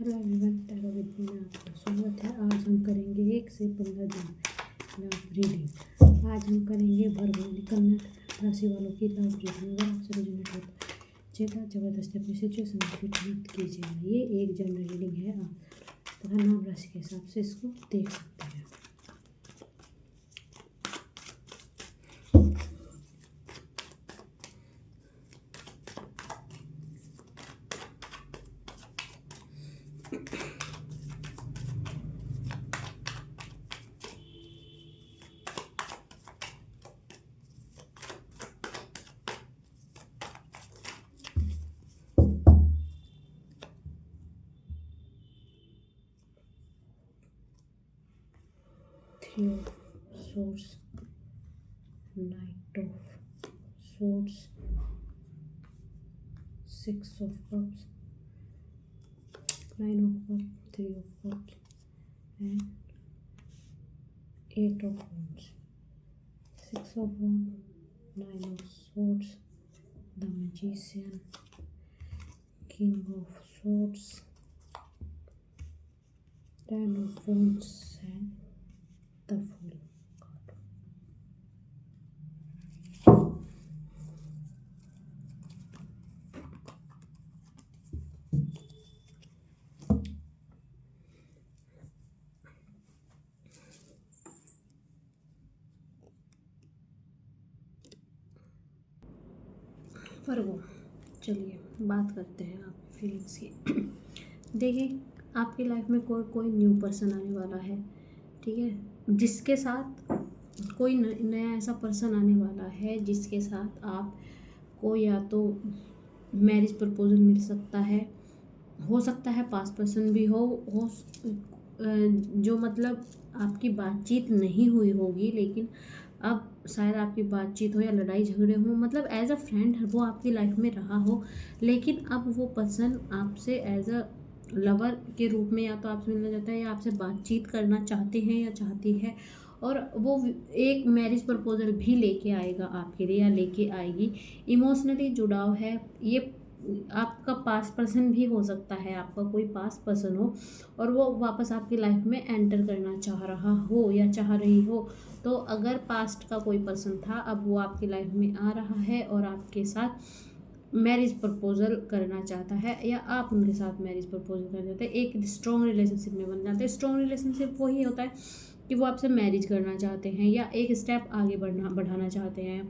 Hello everyone, tarot with me में आपका स्वागत है। आज हम करेंगे 1 से 15 दिन लव रीडिंग। आज हम करेंगे भरभूरी कन्या राशि वालों की लव रीडिंग। अगर आपसे रेजोनेट होता है जबरदस्ती अपनी सिचुएशन में फिट मत कीजिएगा। ये एक जनरल रीडिंग है, आप तथा नाम राशि के हिसाब से इसको देख सकते हैं। Three of Swords, Knight of Swords, Six of Cups, Nine of Cups, Three of Cups, and Eight of Wands. Six of Wands, Nine of Swords, the Magician, King of Swords, Ten of Wands, and the Fool card. वर्गो, चलिए बात करते हैं आपकी feelings की। देखिए, आपकी life में कोई न्यू पर्सन आने वाला है, ठीक है, जिसके साथ कोई नया ऐसा पर्सन आने वाला है जिसके साथ आप को या तो मैरिज प्रपोजल मिल सकता है, हो सकता है पास पर्सन भी हो जो मतलब आपकी बातचीत नहीं हुई होगी, लेकिन अब शायद आपकी बातचीत हो या लड़ाई झगड़े हो, मतलब एज अ फ्रेंड वो आपकी लाइफ में रहा हो, लेकिन अब वो पर्सन आपसे एज अ लवर के रूप में या तो आपसे मिलना चाहता है या आपसे बातचीत करना चाहते हैं या चाहती है, और वो एक मैरिज प्रपोजल भी लेके आएगा आपके लिए या लेके आएगी। इमोशनली जुड़ाव है, ये आपका पास पर्सन भी हो सकता है, आपका कोई पास पर्सन हो और वो वापस आपकी लाइफ में एंटर करना चाह रहा हो या चाह रही हो। तो अगर पास्ट का कोई पर्सन था, अब वो आपकी लाइफ में आ रहा है और आपके साथ मैरिज प्रपोजल करना चाहता है या आप उनके साथ मैरिज प्रपोजल करना चाहते हैं, एक स्ट्रॉन्ग रिलेशनशिप में बन जाते हैं। स्ट्रॉन्ग रिलेशनशिप वही होता है कि वो आपसे मैरिज करना चाहते हैं या एक स्टेप आगे बढ़ाना चाहते हैं।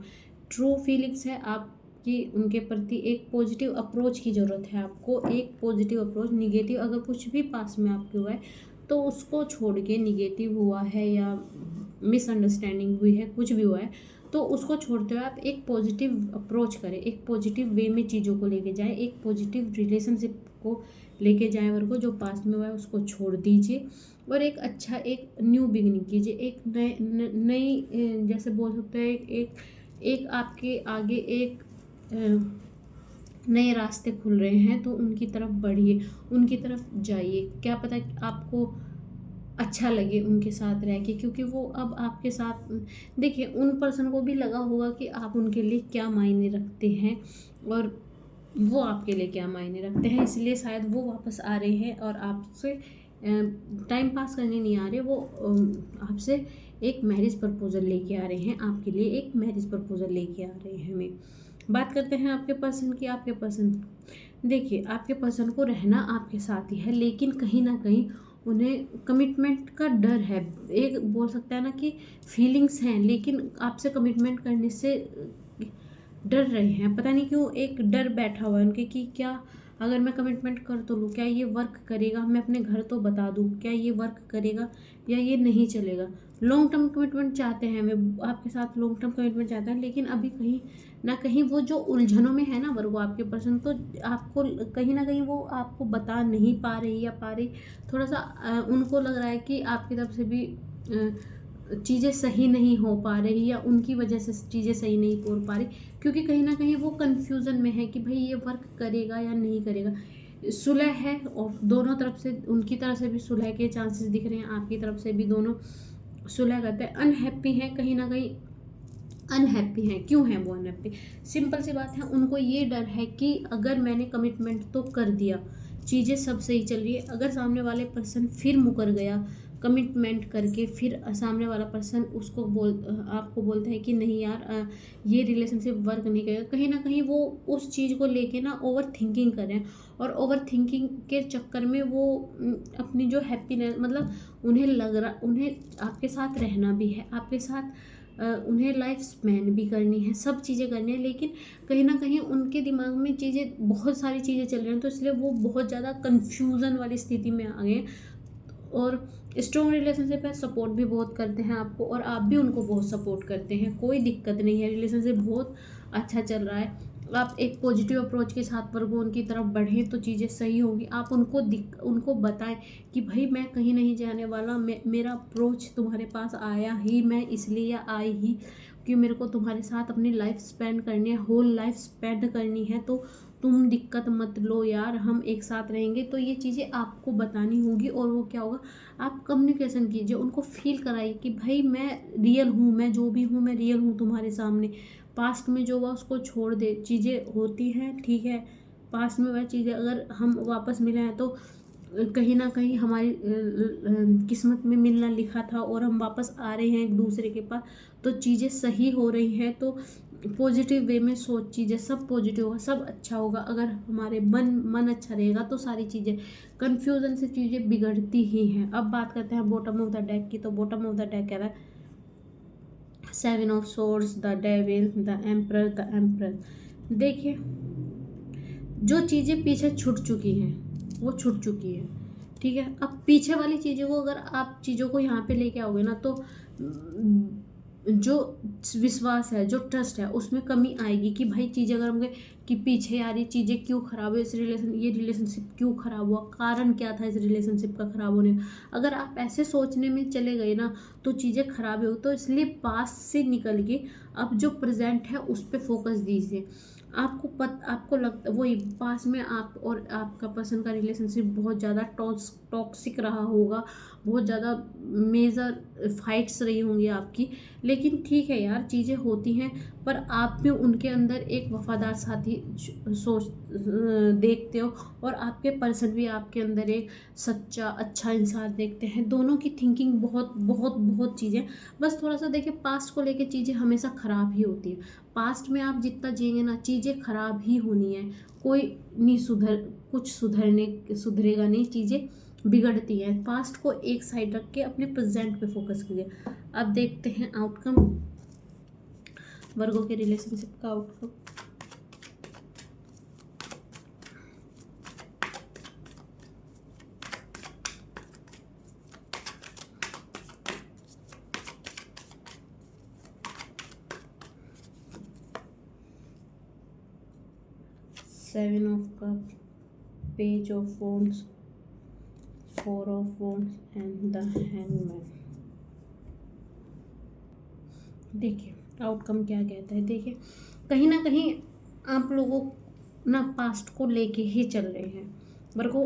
ट्रू फीलिंग्स है आपकी उनके प्रति, एक पॉजिटिव अप्रोच की ज़रूरत है आपको, एक पॉजिटिव अप्रोच। निगेटिव अगर कुछ भी पास में आपके हुआ है तो उसको छोड़ के, निगेटिव हुआ है या मिसअंडरस्टैंडिंग हुई है, कुछ भी हुआ है तो उसको छोड़ते हुए आप एक पॉजिटिव अप्रोच करें, एक पॉजिटिव वे में चीज़ों को लेके जाएं, एक पॉजिटिव रिलेशनशिप को लेके जाएं। वर्ग को जो पास में हुआ है उसको छोड़ दीजिए और एक अच्छा एक न्यू बिगिनिंग कीजिए, एक नई जैसे बोल सकते हैं एक आपके आगे एक नए रास्ते खुल रहे हैं, तो उनकी तरफ बढ़िए, उनकी तरफ जाइए। क्या पता आपको अच्छा लगे उनके साथ रह के, क्योंकि वो अब आपके साथ, देखिए उन पर्सन को भी लगा होगा कि आप उनके लिए क्या मायने रखते हैं और वो आपके लिए क्या मायने रखते हैं, इसलिए शायद वो वापस आ रहे हैं और आपसे टाइम पास करने नहीं आ रहे, वो आपसे एक मैरिज प्रपोजल लेके आ रहे हैं, आपके लिए एक मैरिज प्रपोजल लेके आ रहे हैं। हमें बात करते हैं आपके पर्सन की। आपके पर्सन, देखिए आपके पर्सन को रहना आपके साथ ही है, लेकिन कहीं ना कहीं उन्हें कमिटमेंट का डर है। एक बोल सकता है ना कि फीलिंग्स हैं, लेकिन आपसे कमिटमेंट करने से डर रहे हैं, पता नहीं क्यों एक डर बैठा हुआ है उनके कि क्या अगर मैं कमिटमेंट कर तो लूँ, क्या ये वर्क करेगा, मैं अपने घर तो बता दूँ, क्या ये वर्क करेगा या ये नहीं चलेगा। लॉन्ग टर्म कमिटमेंट चाहते हैं, मैं आपके साथ लॉन्ग टर्म कमिटमेंट चाहता है, लेकिन अभी कहीं ना कहीं वो जो उलझनों में है ना वर्गो आपके पर्सन, तो आपको कहीं ना कहीं वो आपको बता नहीं पा रही या पा रही, थोड़ा सा उनको लग रहा है कि आपकी तरफ से भी चीज़ें सही नहीं हो पा रही या उनकी वजह से चीज़ें सही नहीं हो पा रही, क्योंकि कहीं ना कहीं वो कन्फ्यूज़न में है कि भाई ये वर्क करेगा या नहीं करेगा। सुलह है और दोनों तरफ से, उनकी तरफ से भी सुलह के चांसेस दिख रहे हैं, आपकी तरफ से भी दोनों सुलह करते हैं। अनहैप्पी हैं, कहीं ना कहीं अनहैप्पी हैं। क्यों हैं वो अनहैप्पी? सिंपल सी बात है, उनको ये डर है कि अगर मैंने कमिटमेंट तो कर दिया, चीज़ें सब सही चल रही है। अगर सामने वाले पर्सन फिर मुकर गया कमिटमेंट करके, फिर सामने वाला पर्सन उसको आपको बोलता है कि नहीं यार ये रिलेशनशिप वर्क नहीं करेगा, कहीं ना कहीं वो उस चीज़ को लेके ना ओवर थिंकिंग कर रहे हैं, और ओवर थिंकिंग के चक्कर में वो अपनी जो हैप्पीनेस, मतलब उन्हें आपके साथ रहना भी है, आपके साथ उन्हें लाइफ स्पेंड भी करनी है, सब चीज़ें करनी है, लेकिन कहीं ना कहीं उनके दिमाग में चीज़ें, बहुत सारी चीज़ें चल रही हैं, तो इसलिए वो बहुत ज़्यादा कन्फ्यूज़न वाली स्थिति में आ गए। और स्ट्रॉन्ग रिलेशनशिप है, सपोर्ट भी बहुत करते हैं आपको, और आप भी उनको बहुत सपोर्ट करते हैं, कोई दिक्कत नहीं है, रिलेशनशिप बहुत अच्छा चल रहा है। आप एक पॉजिटिव अप्रोच के साथ वर्गो उनकी तरफ बढ़ें तो चीज़ें सही होंगी। आप उनको बताएं कि भाई मैं कहीं नहीं जाने वाला, मेरा अप्रोच तुम्हारे पास आया ही मैं इसलिए आई ही कि मेरे को तुम्हारे साथ अपनी लाइफ स्पेंड करनी है, होल लाइफ स्पेंड करनी है, तो तुम दिक्कत मत लो यार, हम एक साथ रहेंगे। तो ये चीज़ें आपको बतानी होगी, और वो क्या होगा, आप कम्युनिकेशन कीजिए, उनको फील कराइए कि भाई मैं रियल हूँ, मैं जो भी हूँ मैं रियल हूँ तुम्हारे सामने। पास्ट में जो हुआ उसको छोड़ दे, चीज़ें होती हैं ठीक है, पास्ट में वह चीज़ें अगर हम वापस मिले हैं तो कहीं ना कहीं हमारी किस्मत में मिलना लिखा था, और हम वापस आ रहे हैं एक दूसरे के पास, तो चीज़ें सही हो रही हैं। तो पॉजिटिव वे में सोच, चीज़ें सब पॉजिटिव होगा, सब अच्छा होगा। अगर हमारे मन अच्छा रहेगा तो सारी चीज़ें, कन्फ्यूज़न से चीज़ें बिगड़ती ही हैं। अब बात करते हैं बॉटम ऑफ द डेक की। तो बॉटम ऑफ द डेक कह रहा है 7 of swords, the devil, the emperor, the emperor. देखिए, जो चीज़ें पीछे छूट चुकी हैं वो छूट चुकी है, ठीक है। अब पीछे वाली चीज़ों को अगर आप चीज़ों को यहाँ पे लेके आओगे ना, तो जो विश्वास है, जो ट्रस्ट है, उसमें कमी आएगी कि भाई चीज़ें अगर हम कि पीछे यार ये चीज़ें क्यों ख़राब है, ये रिलेशनशिप क्यों ख़राब हुआ, कारण क्या था इस रिलेशनशिप का ख़राब होने का। अगर आप ऐसे सोचने में चले गए ना तो चीज़ें ख़राब हो। तो इसलिए पास से निकल के अब जो प्रेजेंट है उस पर फोकस दीजिए। आपको लगता वही पास में आप और आपका पर्सन का रिलेशनशिप बहुत ज़्यादा टॉक्सिक रहा होगा, बहुत ज़्यादा मेजर फाइट्स रही होंगी आपकी, लेकिन ठीक है यार, चीज़ें होती हैं। पर आप भी उनके अंदर एक वफादार साथी सोच देखते हो, और आपके पर्सन भी आपके अंदर एक सच्चा अच्छा इंसान देखते हैं। दोनों की थिंकिंग बहुत बहुत बहुत चीज़ें, बस थोड़ा सा देखिए, पास्ट को लेके चीज़ें हमेशा ख़राब ही होती है। पास्ट में आप जितना जिएंगे ना, चीज़ें ख़राब ही होनी है, कोई नहीं कुछ सुधरेगा नहीं, चीज़ें बिगड़ती हैं। पास्ट को एक साइड रख के अपने प्रेजेंट पे फोकस कीजिए। अब देखते हैं आउटकम, वर्गों के रिलेशनशिप का outcome. Seven of cup, page of wands, 4 of wands and the hangman. देखिए आउटकम क्या कहता है। देखिए, कहीं ना कहीं आप लोगों ना पास्ट को लेके ही चल रहे हैं। वर्गो,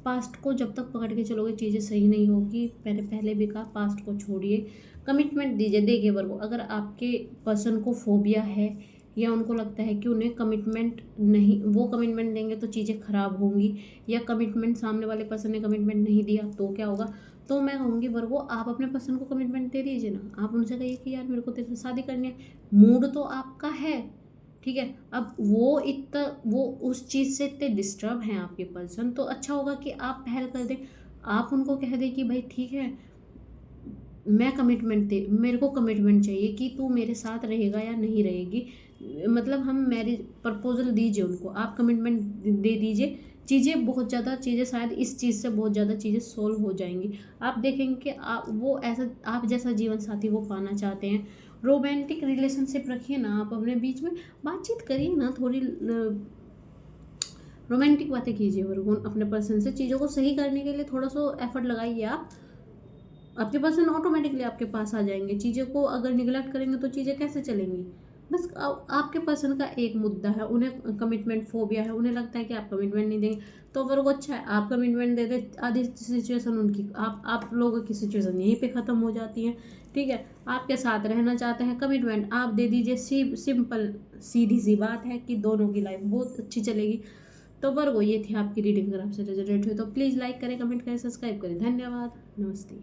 पास्ट को जब तक पकड़ के चलोगे चीज़ें सही नहीं होगी। मैंने पहले भी कहा, पास्ट को छोड़िए, कमिटमेंट दीजिए। देखिए वर्गो, अगर आपके पर्सन को फोबिया है, या उनको लगता है कि उन्हें कमिटमेंट नहीं, वो कमिटमेंट देंगे तो चीज़ें ख़राब होंगी, या कमिटमेंट सामने वाले पर्सन ने कमिटमेंट नहीं दिया तो क्या होगा, तो मैं कहूँगी वर्गो, आप अपने पर्सन को कमिटमेंट दे दीजिए ना। आप उनसे कहिए कि यार मेरे को तेरे से शादी करनी है, मूड तो आपका है, ठीक है। अब वो उस चीज़ से इतने डिस्टर्ब हैं आपके पर्सन, तो अच्छा होगा कि आप पहल कर दें। आप उनको कह दें कि भाई ठीक है, मेरे को कमिटमेंट चाहिए कि तू मेरे साथ रहेगा या नहीं रहेगी, मतलब हम मैरिज प्रपोजल दीजिए उनको, आप कमिटमेंट दे दीजिए। चीज़ें शायद इस चीज़ से बहुत ज़्यादा चीज़ें सॉल्व हो जाएंगी। आप देखेंगे कि वो ऐसा आप जैसा जीवन साथी वो पाना चाहते हैं। रोमांटिक रिलेशनशिप रखिए ना, आप अपने बीच में बातचीत करिए ना, थोड़ी रोमांटिक बातें कीजिए। वर्गो, अपने पर्सन से चीज़ों को सही करने के लिए थोड़ा सा एफर्ट लगाइए। आपके पर्सन ऑटोमेटिकली आपके पास आ जाएंगे। चीज़ों को अगर निगलेक्ट करेंगे तो चीज़ें कैसे चलेंगी। बस आपके पर्सन का एक मुद्दा है, उन्हें कमिटमेंट फोबिया है, उन्हें लगता है कि आप कमिटमेंट नहीं देंगे। तो अगर वो अच्छा है, आप कमिटमेंट दे दे, आधी सिचुएशन उनकी, आप लोगों की सिचुएशन यहीं पे ख़त्म हो जाती है, ठीक है। आपके साथ रहना चाहते हैं, कमिटमेंट आप दे दीजिए। सिंपल सीधी सी बात है कि दोनों की लाइफ बहुत अच्छी चलेगी। तो वर्गो ये थी आपकी रीडिंग। अगर आपसे रिजल्ट हुई तो प्लीज़ लाइक करें, कमेंट करें, सब्सक्राइब करें। धन्यवाद, नमस्ते।